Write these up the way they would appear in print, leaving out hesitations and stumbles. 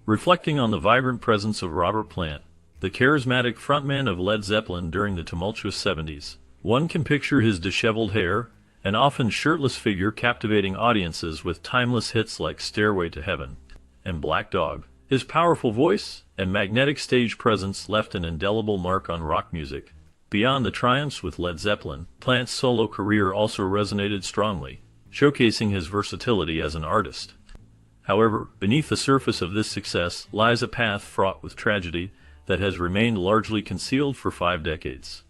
Reflecting on the vibrant presence of Robert Plant, the charismatic frontman of Led Zeppelin during the tumultuous 70s, one can picture his disheveled hair and often shirtless figure captivating audiences with timeless hits like Stairway to Heaven and Black Dog. His powerful voice and magnetic stage presence left an indelible mark on rock music. Beyond the triumphs with Led Zeppelin, Plant's solo career also resonated strongly, showcasing his versatility as an artist. However, beneath the surface of this success lies a path fraught with tragedy that has remained largely concealed for 5 decades.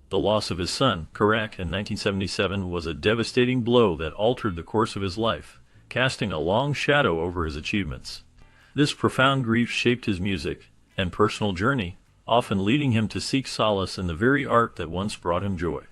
The loss of his son, Karak, in 1977 was a devastating blow that altered the course of his life, casting a long shadow over his achievements. This profound grief shaped his music and personal journey, often leading him to seek solace in the very art that once brought him joy.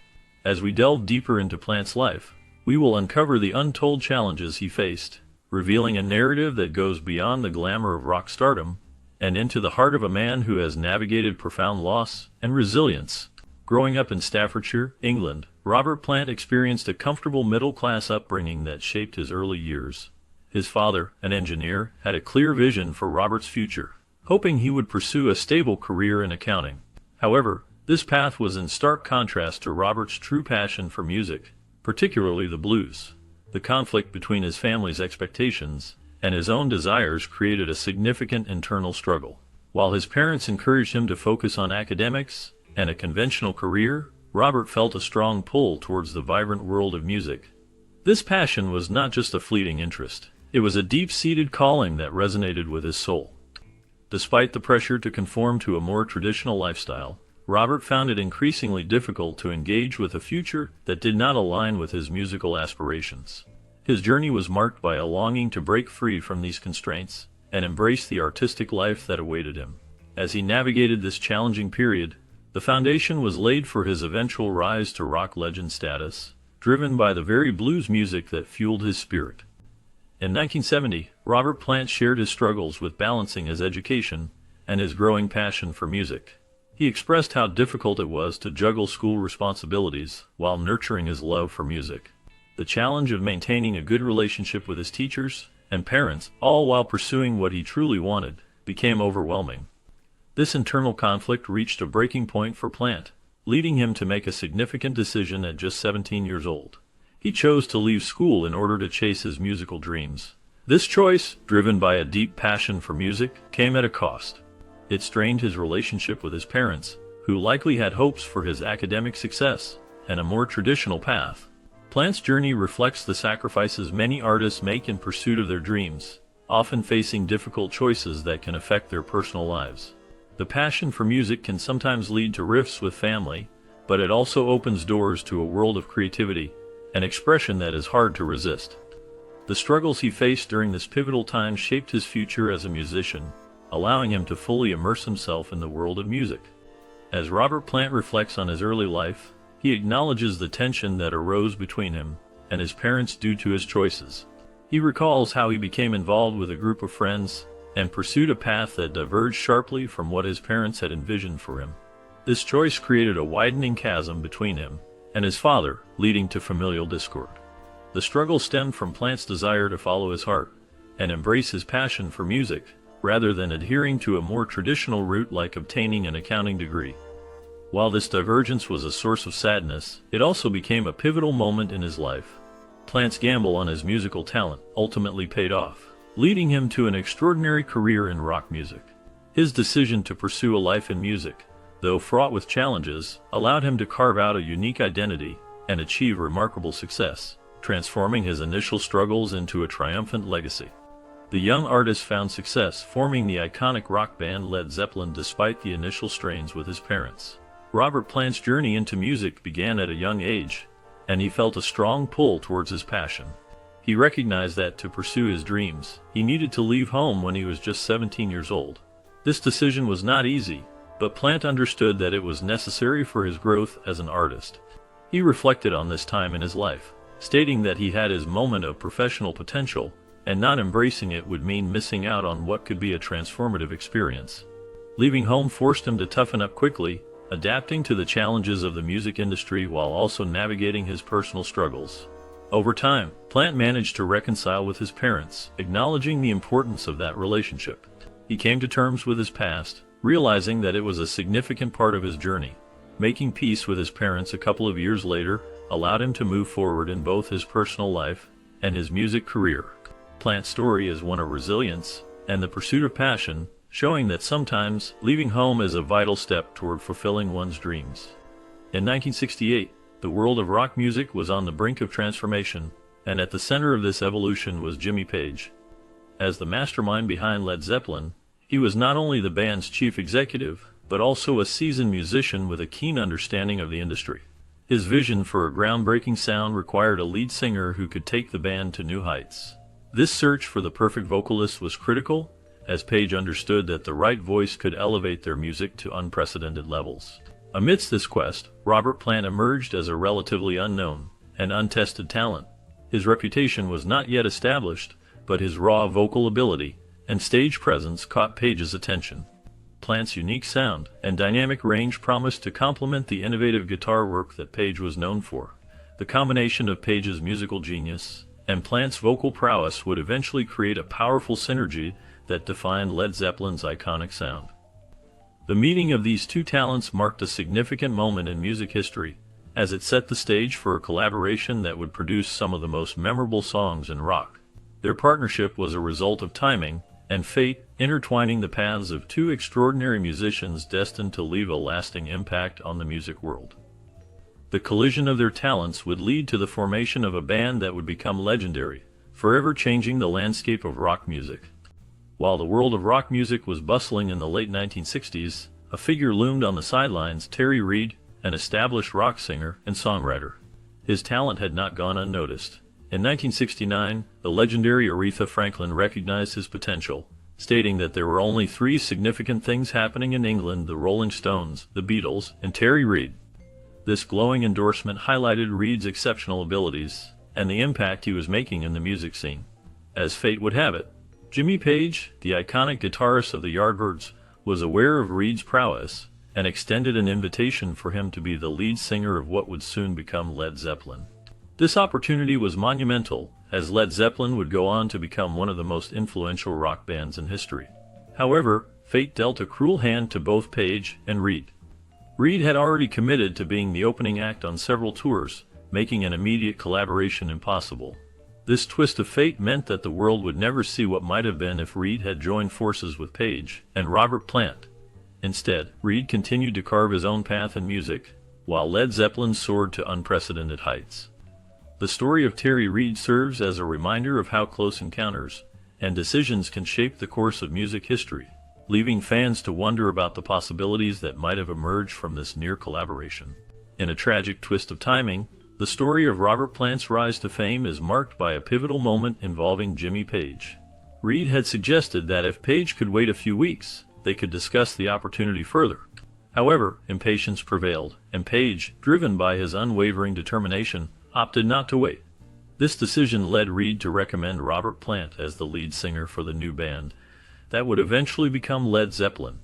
As we delve deeper into Plant's life, we will uncover the untold challenges he faced, revealing a narrative that goes beyond the glamour of rock stardom and into the heart of a man who has navigated profound loss and resilience. Growing up in Staffordshire, England, Robert Plant experienced a comfortable middle-class upbringing that shaped his early years. His father, an engineer, had a clear vision for Robert's future, hoping he would pursue a stable career in accounting. However, this path was in stark contrast to Robert's true passion for music, particularly the blues. The conflict between his family's expectations and his own desires created a significant internal struggle. While his parents encouraged him to focus on academics and a conventional career, Robert felt a strong pull towards the vibrant world of music. This passion was not just a fleeting interest. It was a deep-seated calling that resonated with his soul. Despite the pressure to conform to a more traditional lifestyle, Robert found it increasingly difficult to engage with a future that did not align with his musical aspirations. His journey was marked by a longing to break free from these constraints and embrace the artistic life that awaited him. As he navigated this challenging period, the foundation was laid for his eventual rise to rock legend status, driven by the very blues music that fueled his spirit. In 1970, Robert Plant shared his struggles with balancing his education and his growing passion for music. He expressed how difficult it was to juggle school responsibilities while nurturing his love for music. The challenge of maintaining a good relationship with his teachers and parents, all while pursuing what he truly wanted, became overwhelming. This internal conflict reached a breaking point for Plant, leading him to make a significant decision at just 17 years old. He chose to leave school in order to chase his musical dreams. This choice, driven by a deep passion for music, came at a cost. It strained his relationship with his parents, who likely had hopes for his academic success and a more traditional path. Plant's journey reflects the sacrifices many artists make in pursuit of their dreams, often facing difficult choices that can affect their personal lives. The passion for music can sometimes lead to rifts with family, but it also opens doors to a world of creativity and expression that is hard to resist. The struggles he faced during this pivotal time shaped his future as a musician, allowing him to fully immerse himself in the world of music. As Robert Plant reflects on his early life, he acknowledges the tension that arose between him and his parents due to his choices. He recalls how he became involved with a group of friends and pursued a path that diverged sharply from what his parents had envisioned for him. This choice created a widening chasm between him and his father, leading to familial discord. The struggle stemmed from Plant's desire to follow his heart and embrace his passion for music, rather than adhering to a more traditional route like obtaining an accounting degree. While this divergence was a source of sadness, it also became a pivotal moment in his life. Plant's gamble on his musical talent ultimately paid off, leading him to an extraordinary career in rock music. His decision to pursue a life in music, though fraught with challenges, allowed him to carve out a unique identity and achieve remarkable success, transforming his initial struggles into a triumphant legacy. The young artist found success forming the iconic rock band Led Zeppelin despite the initial strains with his parents. Robert Plant's journey into music began at a young age, and he felt a strong pull towards his passion. He recognized that to pursue his dreams, he needed to leave home when he was just 17 years old. This decision was not easy, but Plant understood that it was necessary for his growth as an artist. He reflected on this time in his life, stating that he had his moment of professional potential, and not embracing it would mean missing out on what could be a transformative experience. Leaving home forced him to toughen up quickly, adapting to the challenges of the music industry while also navigating his personal struggles. Over time, Plant managed to reconcile with his parents, acknowledging the importance of that relationship. He came to terms with his past, realizing that it was a significant part of his journey. Making peace with his parents a couple of years later allowed him to move forward in both his personal life and his music career. Plant's story is one of resilience and the pursuit of passion, showing that sometimes leaving home is a vital step toward fulfilling one's dreams. In 1968, the world of rock music was on the brink of transformation, and at the center of this evolution was Jimmy Page. As the mastermind behind Led Zeppelin, he was not only the band's chief executive, but also a seasoned musician with a keen understanding of the industry. His vision for a groundbreaking sound required a lead singer who could take the band to new heights. This search for the perfect vocalist was critical, as Page understood that the right voice could elevate their music to unprecedented levels. Amidst this quest, Robert Plant emerged as a relatively unknown and untested talent. His reputation was not yet established, but his raw vocal ability and stage presence caught Page's attention. Plant's unique sound and dynamic range promised to complement the innovative guitar work that Page was known for. The combination of Page's musical genius and Plant's vocal prowess would eventually create a powerful synergy that defined Led Zeppelin's iconic sound. The meeting of these two talents marked a significant moment in music history, as it set the stage for a collaboration that would produce some of the most memorable songs in rock. Their partnership was a result of timing and fate, intertwining the paths of two extraordinary musicians destined to leave a lasting impact on the music world. The collision of their talents would lead to the formation of a band that would become legendary, forever changing the landscape of rock music. While the world of rock music was bustling in the late 1960s, a figure loomed on the sidelines: Terry Reid, an established rock singer and songwriter. His talent had not gone unnoticed. In 1969, the legendary Aretha Franklin recognized his potential, stating that there were only three significant things happening in England: the Rolling Stones, the Beatles, and Terry Reid. This glowing endorsement highlighted Reid's exceptional abilities and the impact he was making in the music scene. As fate would have it, Jimmy Page, the iconic guitarist of the Yardbirds, was aware of Reid's prowess and extended an invitation for him to be the lead singer of what would soon become Led Zeppelin. This opportunity was monumental, as Led Zeppelin would go on to become one of the most influential rock bands in history. However, fate dealt a cruel hand to both Page and Reid. Reid had already committed to being the opening act on several tours, making an immediate collaboration impossible. This twist of fate meant that the world would never see what might have been if Reid had joined forces with Page and Robert Plant. Instead, Reid continued to carve his own path in music, while Led Zeppelin soared to unprecedented heights. The story of Terry Reid serves as a reminder of how close encounters and decisions can shape the course of music history, leaving fans to wonder about the possibilities that might have emerged from this near collaboration. In a tragic twist of timing, the story of Robert Plant's rise to fame is marked by a pivotal moment involving Jimmy Page. Reid had suggested that if Page could wait a few weeks, they could discuss the opportunity further. However, impatience prevailed, and Page, driven by his unwavering determination, opted not to wait. This decision led Reid to recommend Robert Plant as the lead singer for the new band that would eventually become Led Zeppelin.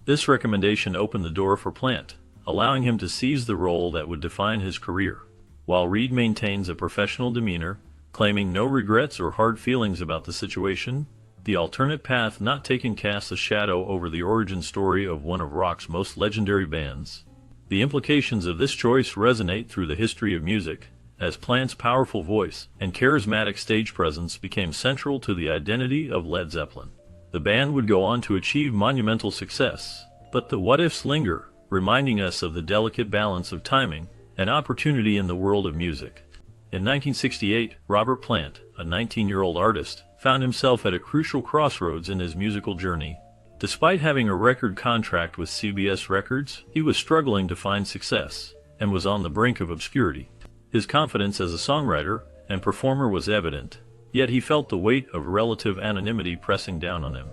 This recommendation opened the door for Plant, allowing him to seize the role that would define his career. While Reid maintains a professional demeanor, claiming no regrets or hard feelings about the situation, the alternate path not taken casts a shadow over the origin story of one of rock's most legendary bands. The implications of this choice resonate through the history of music, as Plant's powerful voice and charismatic stage presence became central to the identity of Led Zeppelin. The band would go on to achieve monumental success, but the what-ifs linger, reminding us of the delicate balance of timing and opportunity in the world of music. In 1968, Robert Plant, a 19-year-old artist, found himself at a crucial crossroads in his musical journey. Despite having a record contract with CBS Records, he was struggling to find success and was on the brink of obscurity. His confidence as a songwriter and performer was evident, yet he felt the weight of relative anonymity pressing down on him.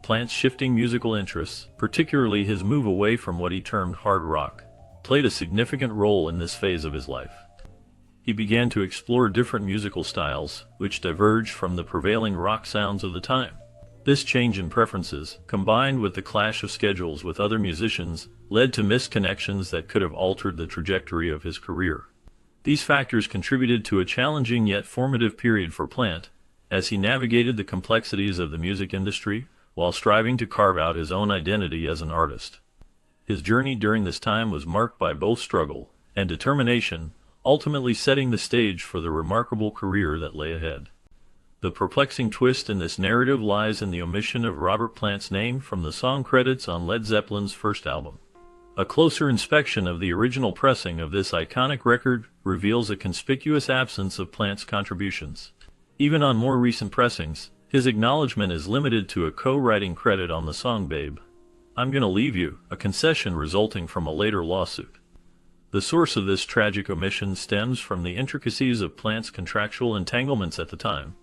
Plant's shifting musical interests, particularly his move away from what he termed hard rock, played a significant role in this phase of his life. He began to explore different musical styles, which diverged from the prevailing rock sounds of the time. This change in preferences, combined with the clash of schedules with other musicians, led to missed connections that could have altered the trajectory of his career. These factors contributed to a challenging yet formative period for Plant, as he navigated the complexities of the music industry, while striving to carve out his own identity as an artist. His journey during this time was marked by both struggle and determination, ultimately setting the stage for the remarkable career that lay ahead. The perplexing twist in this narrative lies in the omission of Robert Plant's name from the song credits on Led Zeppelin's first album. A closer inspection of the original pressing of this iconic record reveals a conspicuous absence of Plant's contributions. Even on more recent pressings, his acknowledgement is limited to a co-writing credit on the song Babe, I'm Gonna Leave You, a concession resulting from a later lawsuit. The source of this tragic omission stems from the intricacies of Plant's contractual entanglements at the time.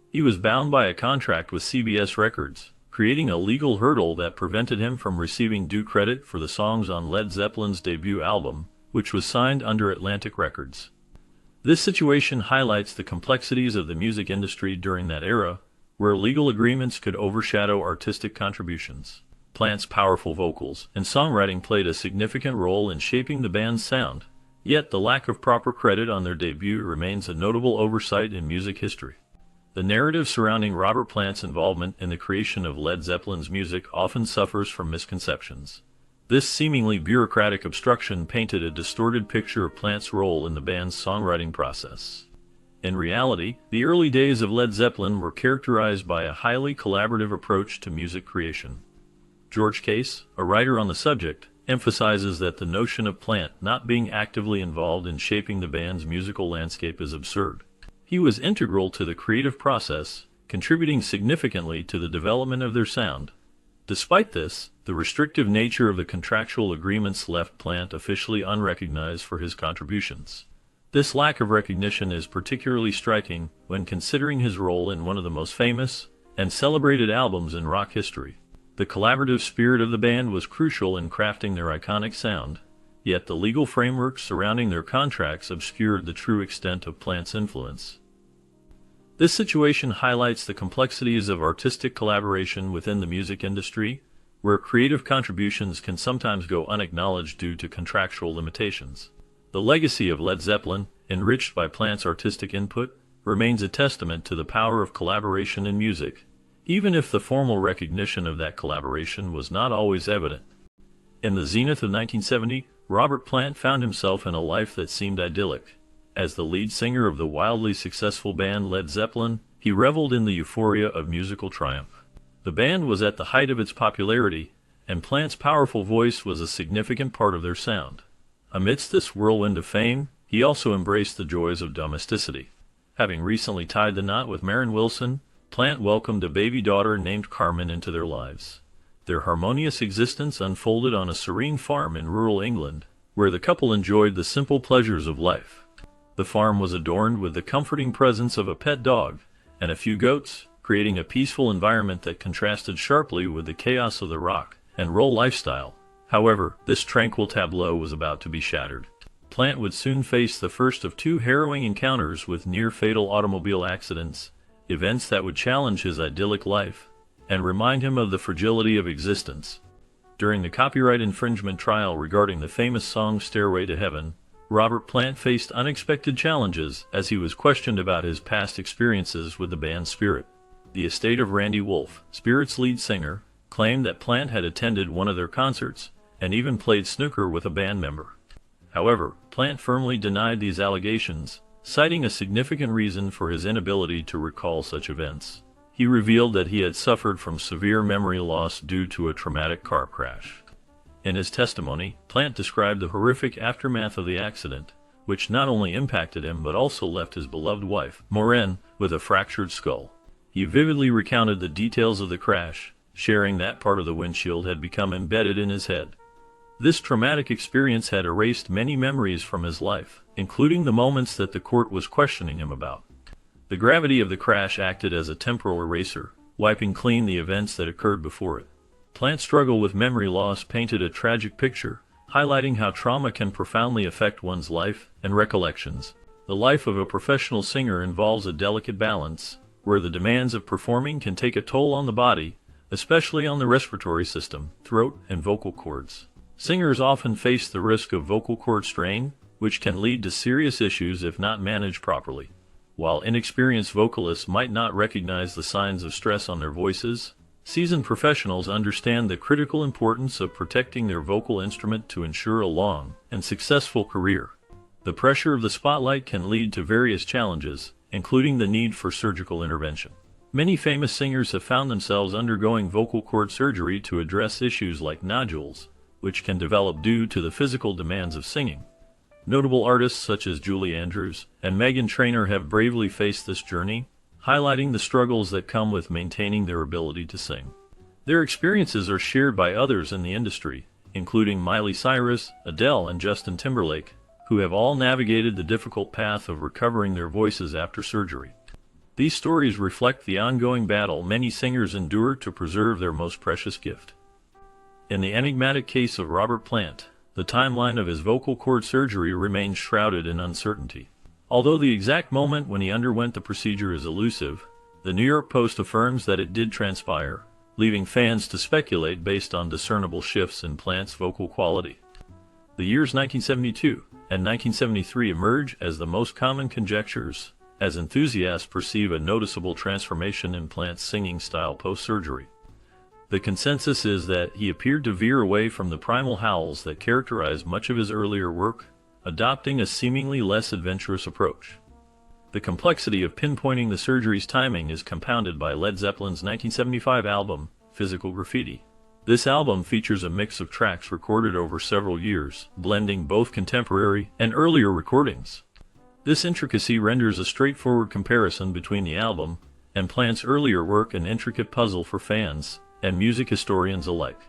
He was bound by a contract with CBS Records, creating a legal hurdle that prevented him from receiving due credit for the songs on Led Zeppelin's debut album, which was signed under Atlantic Records. This situation highlights the complexities of the music industry during that era, where legal agreements could overshadow artistic contributions. Plant's powerful vocals and songwriting played a significant role in shaping the band's sound, yet the lack of proper credit on their debut remains a notable oversight in music history. The narrative surrounding Robert Plant's involvement in the creation of Led Zeppelin's music often suffers from misconceptions. This seemingly bureaucratic obstruction painted a distorted picture of Plant's role in the band's songwriting process. In reality, the early days of Led Zeppelin were characterized by a highly collaborative approach to music creation. George Case, a writer on the subject, emphasizes that the notion of Plant not being actively involved in shaping the band's musical landscape is absurd. He was integral to the creative process, contributing significantly to the development of their sound. Despite this, the restrictive nature of the contractual agreements left Plant officially unrecognized for his contributions. This lack of recognition is particularly striking when considering his role in one of the most famous and celebrated albums in rock history. The collaborative spirit of the band was crucial in crafting their iconic sound, yet the legal framework surrounding their contracts obscured the true extent of Plant's influence. This situation highlights the complexities of artistic collaboration within the music industry, where creative contributions can sometimes go unacknowledged due to contractual limitations. The legacy of Led Zeppelin, enriched by Plant's artistic input, remains a testament to the power of collaboration in music, even if the formal recognition of that collaboration was not always evident. In the zenith of 1970, Robert Plant found himself in a life that seemed idyllic. As the lead singer of the wildly successful band Led Zeppelin, he reveled in the euphoria of musical triumph. The band was at the height of its popularity, and Plant's powerful voice was a significant part of their sound. Amidst this whirlwind of fame, he also embraced the joys of domesticity. Having recently tied the knot with Maren Wilson, Plant welcomed a baby daughter named Carmen into their lives. Their harmonious existence unfolded on a serene farm in rural England, where the couple enjoyed the simple pleasures of life. The farm was adorned with the comforting presence of a pet dog and a few goats, creating a peaceful environment that contrasted sharply with the chaos of the rock and roll lifestyle. However, this tranquil tableau was about to be shattered. Plant would soon face the first of two harrowing encounters with near-fatal automobile accidents, events that would challenge his idyllic life and remind him of the fragility of existence. During the copyright infringement trial regarding the famous song Stairway to Heaven, Robert Plant faced unexpected challenges as he was questioned about his past experiences with the band Spirit. The estate of Randy Wolf, Spirit's lead singer, claimed that Plant had attended one of their concerts and even played snooker with a band member. However, Plant firmly denied these allegations, citing a significant reason for his inability to recall such events. He revealed that he had suffered from severe memory loss due to a traumatic car crash. In his testimony, Plant described the horrific aftermath of the accident, which not only impacted him but also left his beloved wife, Maureen, with a fractured skull. He vividly recounted the details of the crash, sharing that part of the windshield had become embedded in his head. This traumatic experience had erased many memories from his life, including the moments that the court was questioning him about. The gravity of the crash acted as a temporal eraser, wiping clean the events that occurred before it. Plant's struggle with memory loss painted a tragic picture, highlighting how trauma can profoundly affect one's life and recollections. The life of a professional singer involves a delicate balance, where the demands of performing can take a toll on the body, especially on the respiratory system, throat, and vocal cords. Singers often face the risk of vocal cord strain, which can lead to serious issues if not managed properly. While inexperienced vocalists might not recognize the signs of stress on their voices, Seasoned professionals understand the critical importance of protecting their vocal instrument to ensure a long and successful career. The pressure of the spotlight can lead to various challenges, including the need for surgical intervention. Many famous singers have found themselves undergoing vocal cord surgery to address issues like nodules, which can develop due to the physical demands of singing. Notable artists such as Julie Andrews and Meghan Trainor have bravely faced this journey, highlighting the struggles that come with maintaining their ability to sing. Their experiences are shared by others in the industry, including Miley Cyrus, Adele, and Justin Timberlake, who have all navigated the difficult path of recovering their voices after surgery. These stories reflect the ongoing battle many singers endure to preserve their most precious gift. In the enigmatic case of Robert Plant, the timeline of his vocal cord surgery remains shrouded in uncertainty. Although the exact moment when he underwent the procedure is elusive, the New York Post affirms that it did transpire, leaving fans to speculate based on discernible shifts in Plant's vocal quality. The years 1972 and 1973 emerge as the most common conjectures, as enthusiasts perceive a noticeable transformation in Plant's singing style post-surgery. The consensus is that he appeared to veer away from the primal howls that characterized much of his earlier work, adopting a seemingly less adventurous approach. The complexity of pinpointing the surgery's timing is compounded by Led Zeppelin's 1975 album, Physical Graffiti. This album features a mix of tracks recorded over several years, blending both contemporary and earlier recordings. This intricacy renders a straightforward comparison between the album and Plant's earlier work an intricate puzzle for fans and music historians alike.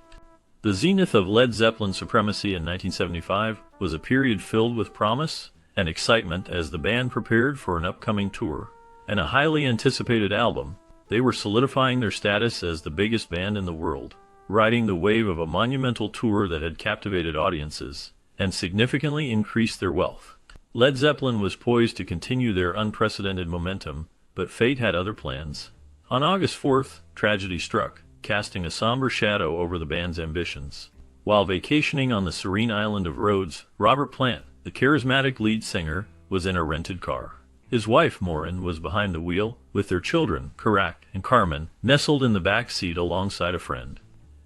The zenith of Led Zeppelin's supremacy in 1975 was a period filled with promise and excitement as the band prepared for an upcoming tour and a highly anticipated album. They were solidifying their status as the biggest band in the world, riding the wave of a monumental tour that had captivated audiences and significantly increased their wealth. Led Zeppelin was poised to continue their unprecedented momentum, but fate had other plans. On August 4th, tragedy struck, casting a somber shadow over the band's ambitions. While vacationing on the serene island of Rhodes, Robert Plant, the charismatic lead singer, was in a rented car. His wife, Maureen, was behind the wheel, with their children, Karak and Carmen, nestled in the back seat alongside a friend.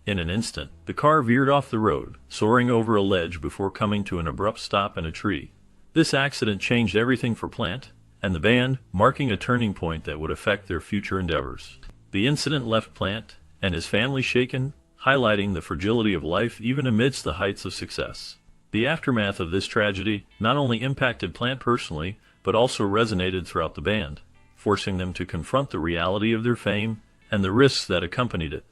In an instant, the car veered off the road, soaring over a ledge before coming to an abrupt stop in a tree. This accident changed everything for Plant and the band, marking a turning point that would affect their future endeavors. The incident left Plant and his family shaken, highlighting the fragility of life even amidst the heights of success. The aftermath of this tragedy not only impacted Plant personally, but also resonated throughout the band, forcing them to confront the reality of their fame and the risks that accompanied it.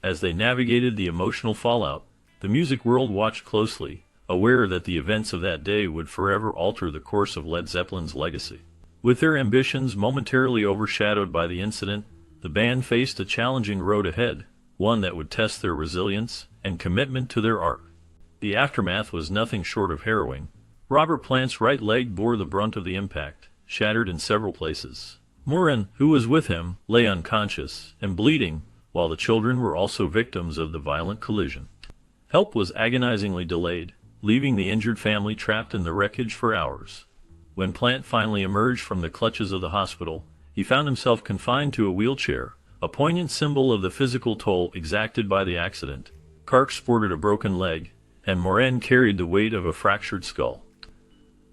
As they navigated the emotional fallout, the music world watched closely, aware that the events of that day would forever alter the course of Led Zeppelin's legacy. With their ambitions momentarily overshadowed by the incident, the band faced a challenging road ahead, one that would test their resilience and commitment to their art. The aftermath was nothing short of harrowing. Robert Plant's right leg bore the brunt of the impact, shattered in several places. Maureen, who was with him, lay unconscious and bleeding, while the children were also victims of the violent collision. Help was agonizingly delayed, leaving the injured family trapped in the wreckage for hours. When Plant finally emerged from the clutches of the hospital, he found himself confined to a wheelchair, a poignant symbol of the physical toll exacted by the accident. Kark sported a broken leg, and Maureen carried the weight of a fractured skull.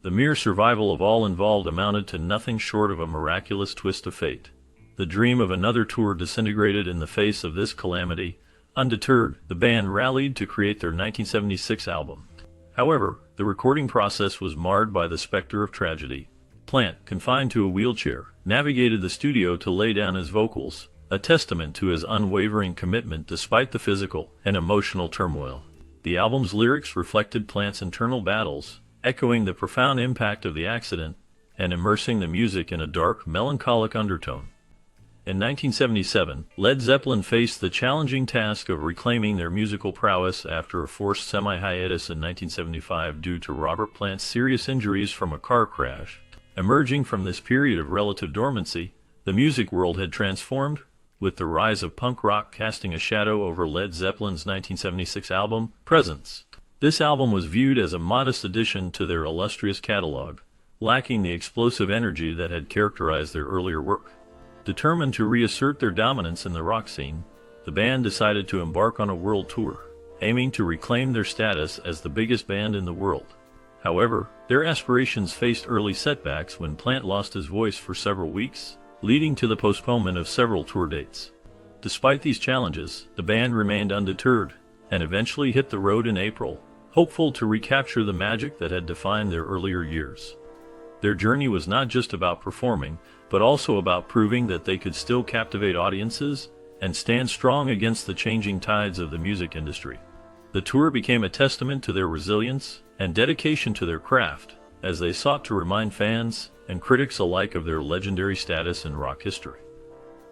The mere survival of all involved amounted to nothing short of a miraculous twist of fate. The dream of another tour disintegrated in the face of this calamity. Undeterred, the band rallied to create their 1976 album. However, the recording process was marred by the specter of tragedy. Plant, confined to a wheelchair, navigated the studio to lay down his vocals, a testament to his unwavering commitment despite the physical and emotional turmoil. The album's lyrics reflected Plant's internal battles, echoing the profound impact of the accident and immersing the music in a dark, melancholic undertone. In 1977, Led Zeppelin faced the challenging task of reclaiming their musical prowess after a forced semi-hiatus in 1975 due to Robert Plant's serious injuries from a car crash. Emerging from this period of relative dormancy, the music world had transformed, with the rise of punk rock casting a shadow over Led Zeppelin's 1976 album, Presence. This album was viewed as a modest addition to their illustrious catalog, lacking the explosive energy that had characterized their earlier work. Determined to reassert their dominance in the rock scene, the band decided to embark on a world tour, aiming to reclaim their status as the biggest band in the world. However, their aspirations faced early setbacks when Plant lost his voice for several weeks, leading to the postponement of several tour dates. Despite these challenges, the band remained undeterred, and eventually hit the road in April, hopeful to recapture the magic that had defined their earlier years. Their journey was not just about performing, but also about proving that they could still captivate audiences and stand strong against the changing tides of the music industry. The tour became a testament to their resilience and dedication to their craft, as they sought to remind fans and critics alike of their legendary status in rock history.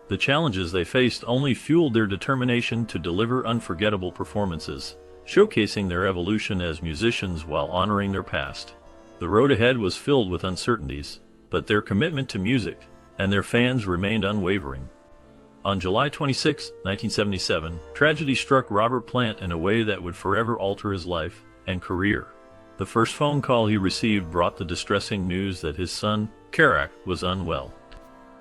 The challenges they faced only fueled their determination to deliver unforgettable performances, showcasing their evolution as musicians while honoring their past. The road ahead was filled with uncertainties, but their commitment to music and their fans remained unwavering. On July 26, 1977, tragedy struck Robert Plant in a way that would forever alter his life and career. The first phone call he received brought the distressing news that his son, Kerouac, was unwell.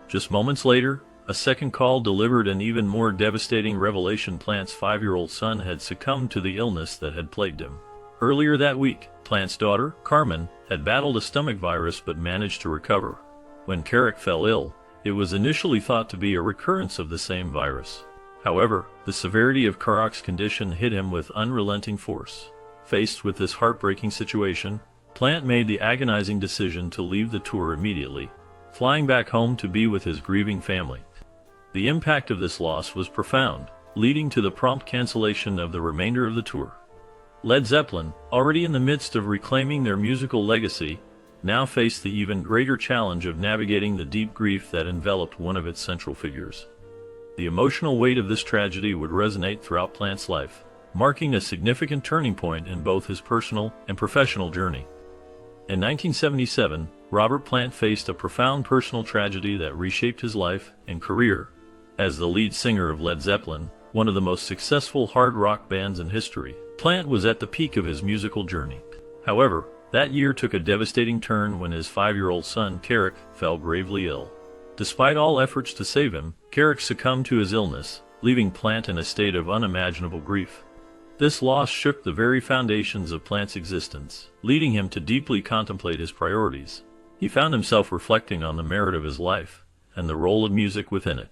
Just moments later, a second call delivered an even more devastating revelation: Plant's 5-year-old son had succumbed to the illness that had plagued him. Earlier that week, Plant's daughter, Carmen, had battled a stomach virus but managed to recover. When Kerouac fell ill, it was initially thought to be a recurrence of the same virus. However, the severity of Kerouac's condition hit him with unrelenting force. Faced with this heartbreaking situation, Plant made the agonizing decision to leave the tour immediately, flying back home to be with his grieving family. The impact of this loss was profound, leading to the prompt cancellation of the remainder of the tour. Led Zeppelin, already in the midst of reclaiming their musical legacy, now faced the even greater challenge of navigating the deep grief that enveloped one of its central figures. The emotional weight of this tragedy would resonate throughout Plant's life, marking a significant turning point in both his personal and professional journey. In 1977, Robert Plant faced a profound personal tragedy that reshaped his life and career. As the lead singer of Led Zeppelin, one of the most successful hard rock bands in history, Plant was at the peak of his musical journey. However, that year took a devastating turn when his 5-year-old son, Kerouac, fell gravely ill. Despite all efforts to save him, Kerouac succumbed to his illness, leaving Plant in a state of unimaginable grief. This loss shook the very foundations of Plant's existence, leading him to deeply contemplate his priorities. He found himself reflecting on the merit of his life and the role of music within it.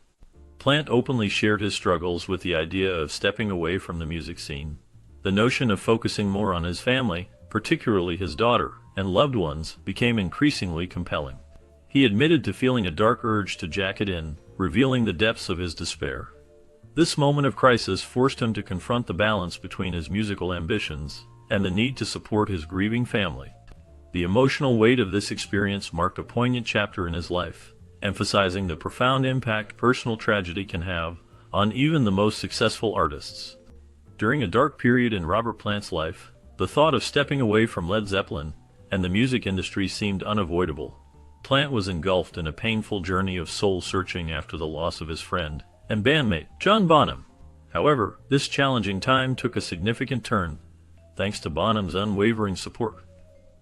Plant openly shared his struggles with the idea of stepping away from the music scene. The notion of focusing more on his family, particularly his daughter and loved ones, became increasingly compelling. He admitted to feeling a dark urge to jack it in, revealing the depths of his despair. This moment of crisis forced him to confront the balance between his musical ambitions and the need to support his grieving family. The emotional weight of this experience marked a poignant chapter in his life, emphasizing the profound impact personal tragedy can have on even the most successful artists. During a dark period in Robert Plant's life, the thought of stepping away from Led Zeppelin and the music industry seemed unavoidable. Plant was engulfed in a painful journey of soul-searching after the loss of his friend and bandmate, John Bonham. However, this challenging time took a significant turn, thanks to Bonham's unwavering support.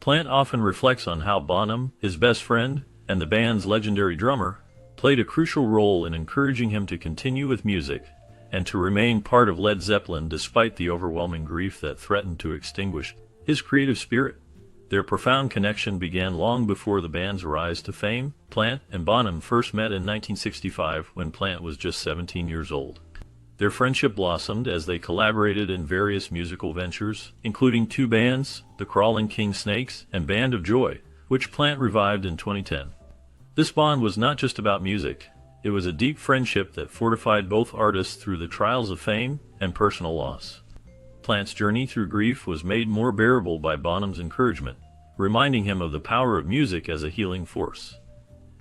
Plant often reflects on how Bonham, his best friend, and the band's legendary drummer, played a crucial role in encouraging him to continue with music and to remain part of Led Zeppelin despite the overwhelming grief that threatened to extinguish his creative spirit. Their profound connection began long before the band's rise to fame. Plant and Bonham first met in 1965 when Plant was just 17 years old. Their friendship blossomed as they collaborated in various musical ventures, including 2 bands, the Crawling King Snakes and Band of Joy, which Plant revived in 2010. This bond was not just about music, it was a deep friendship that fortified both artists through the trials of fame and personal loss. Plant's journey through grief was made more bearable by Bonham's encouragement, reminding him of the power of music as a healing force.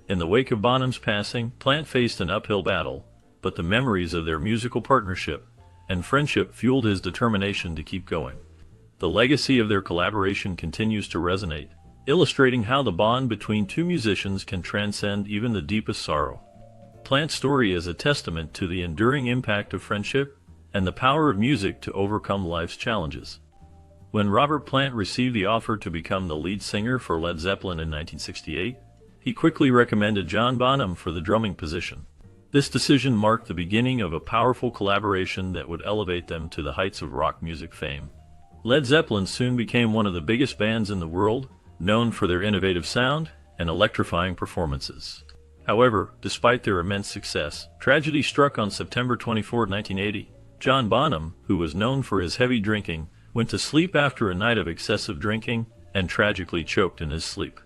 In the wake of Bonham's passing, Plant faced an uphill battle, but the memories of their musical partnership and friendship fueled his determination to keep going. The legacy of their collaboration continues to resonate, illustrating how the bond between 2 musicians can transcend even the deepest sorrow. Plant's story is a testament to the enduring impact of friendship and the power of music to overcome life's challenges. When Robert Plant received the offer to become the lead singer for Led Zeppelin in 1968, he quickly recommended John Bonham for the drumming position. This decision marked the beginning of a powerful collaboration that would elevate them to the heights of rock music fame. Led Zeppelin soon became one of the biggest bands in the world, known for their innovative sound and electrifying performances. However, despite their immense success, tragedy struck on September 24, 1980. John Bonham, who was known for his heavy drinking, went to sleep after a night of excessive drinking and tragically choked in his sleep.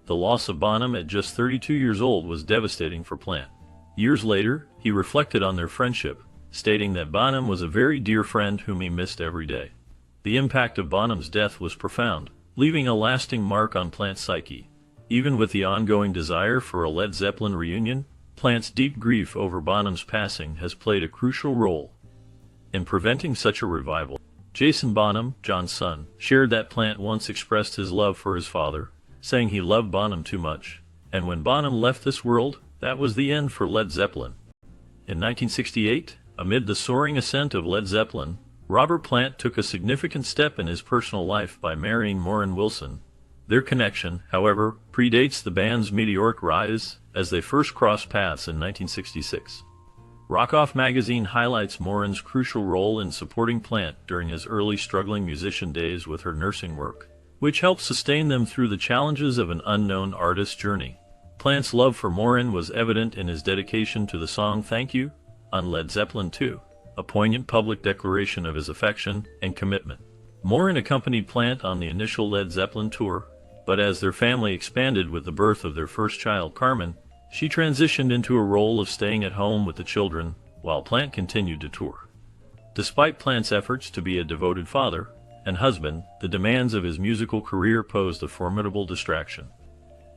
The loss of Bonham at just 32 years old was devastating for Plant. Years later, he reflected on their friendship, stating that Bonham was a very dear friend whom he missed every day. The impact of Bonham's death was profound, leaving a lasting mark on Plant's psyche. Even with the ongoing desire for a Led Zeppelin reunion, Plant's deep grief over Bonham's passing has played a crucial role in preventing such a revival. Jason Bonham, John's son, shared that Plant once expressed his love for his father, saying he loved Bonham too much, and when Bonham left this world, that was the end for Led Zeppelin. In 1968, amid the soaring ascent of Led Zeppelin, Robert Plant took a significant step in his personal life by marrying Maureen Wilson. Their connection, however, predates the band's meteoric rise, as they first crossed paths in 1966. Rock Off magazine highlights Maureen's crucial role in supporting Plant during his early struggling musician days with her nursing work, which helped sustain them through the challenges of an unknown artist's journey. Plant's love for Maureen was evident in his dedication to the song Thank You on Led Zeppelin II, a poignant public declaration of his affection and commitment. Maureen accompanied Plant on the initial Led Zeppelin tour, but as their family expanded with the birth of their first child, Carmen, she transitioned into a role of staying at home with the children while Plant continued to tour. Despite Plant's efforts to be a devoted father and husband, the demands of his musical career posed a formidable distraction.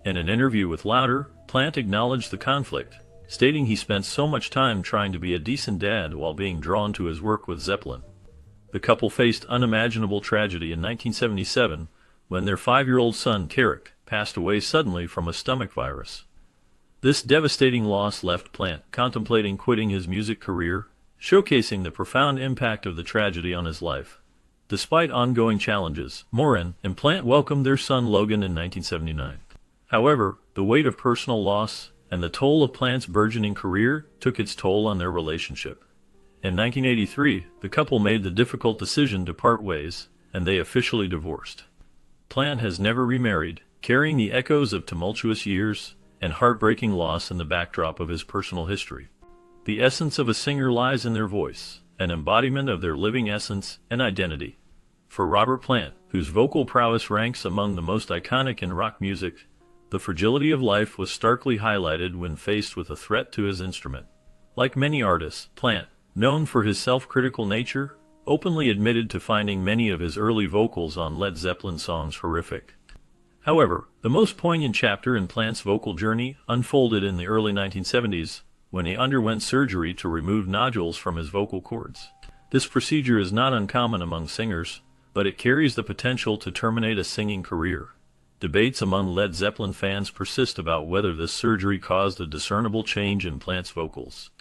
In an interview with Louder, Plant acknowledged the conflict, stating he spent so much time trying to be a decent dad while being drawn to his work with Zeppelin. The couple faced unimaginable tragedy in 1977 when their 5-year-old son, Carrick, passed away suddenly from a stomach virus. This devastating loss left Plant contemplating quitting his music career, showcasing the profound impact of the tragedy on his life. Despite ongoing challenges, Maureen and Plant welcomed their son Logan in 1979. However, the weight of personal loss and the toll of Plant's burgeoning career took its toll on their relationship. In 1983, the couple made the difficult decision to part ways, and they officially divorced. Plant has never remarried, carrying the echoes of tumultuous years and heartbreaking loss in the backdrop of his personal history. The essence of a singer lies in their voice, an embodiment of their living essence and identity. For Robert Plant, whose vocal prowess ranks among the most iconic in rock music, the fragility of life was starkly highlighted when faced with a threat to his instrument. Like many artists, Plant, known for his self-critical nature, openly admitted to finding many of his early vocals on Led Zeppelin songs horrific. However, the most poignant chapter in Plant's vocal journey unfolded in the early 1970s, when he underwent surgery to remove nodules from his vocal cords. This procedure is not uncommon among singers, but it carries the potential to terminate a singing career. Debates among Led Zeppelin fans persist about whether this surgery caused a discernible change in Plant's vocals.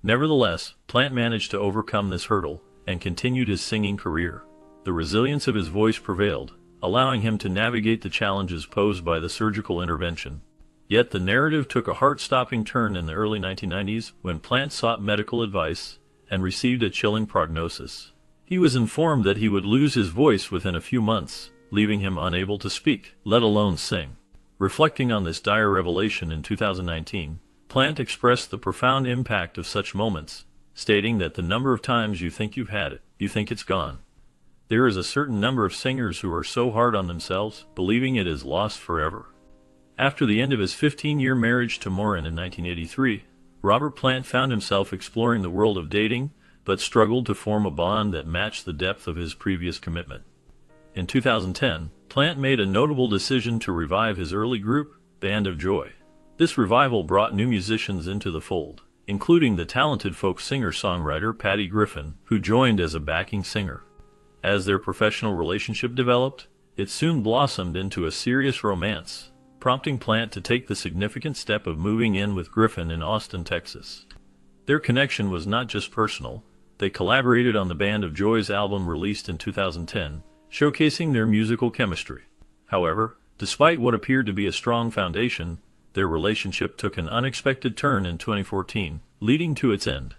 Nevertheless, Plant managed to overcome this hurdle and continued his singing career. The resilience of his voice prevailed, allowing him to navigate the challenges posed by the surgical intervention. Yet the narrative took a heart-stopping turn in the early 1990s when Plant sought medical advice and received a chilling prognosis. He was informed that he would lose his voice within a few months, leaving him unable to speak, let alone sing. Reflecting on this dire revelation in 2019, Plant expressed the profound impact of such moments, stating that the number of times you think you've had it, you think it's gone. There is a certain number of singers who are so hard on themselves, believing it is lost forever. After the end of his 15-year marriage to Maureen in 1983, Robert Plant found himself exploring the world of dating, but struggled to form a bond that matched the depth of his previous commitment. In 2010, Plant made a notable decision to revive his early group, Band of Joy. This revival brought new musicians into the fold, including the talented folk singer-songwriter Patty Griffin, who joined as a backing singer. As their professional relationship developed, it soon blossomed into a serious romance, prompting Plant to take the significant step of moving in with Griffin in Austin, Texas. Their connection was not just personal. They collaborated on the Band of Joy's album released in 2010, showcasing their musical chemistry. However, despite what appeared to be a strong foundation, their relationship took an unexpected turn in 2014, leading to its end.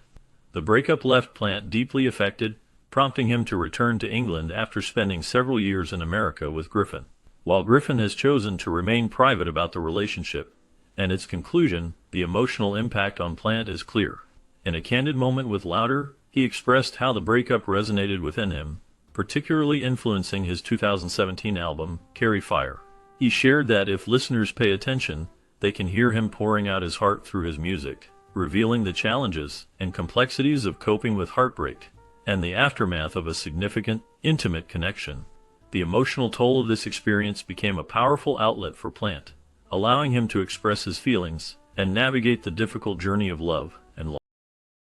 The breakup left Plant deeply affected, prompting him to return to England after spending several years in America with Griffin. While Griffin has chosen to remain private about the relationship and its conclusion, the emotional impact on Plant is clear. In a candid moment with Louder, he expressed how the breakup resonated within him, particularly influencing his 2017 album, Carry Fire. He shared that if listeners pay attention, they can hear him pouring out his heart through his music, revealing the challenges and complexities of coping with heartbreak and the aftermath of a significant, intimate connection. The emotional toll of this experience became a powerful outlet for Plant, allowing him to express his feelings and navigate the difficult journey of love.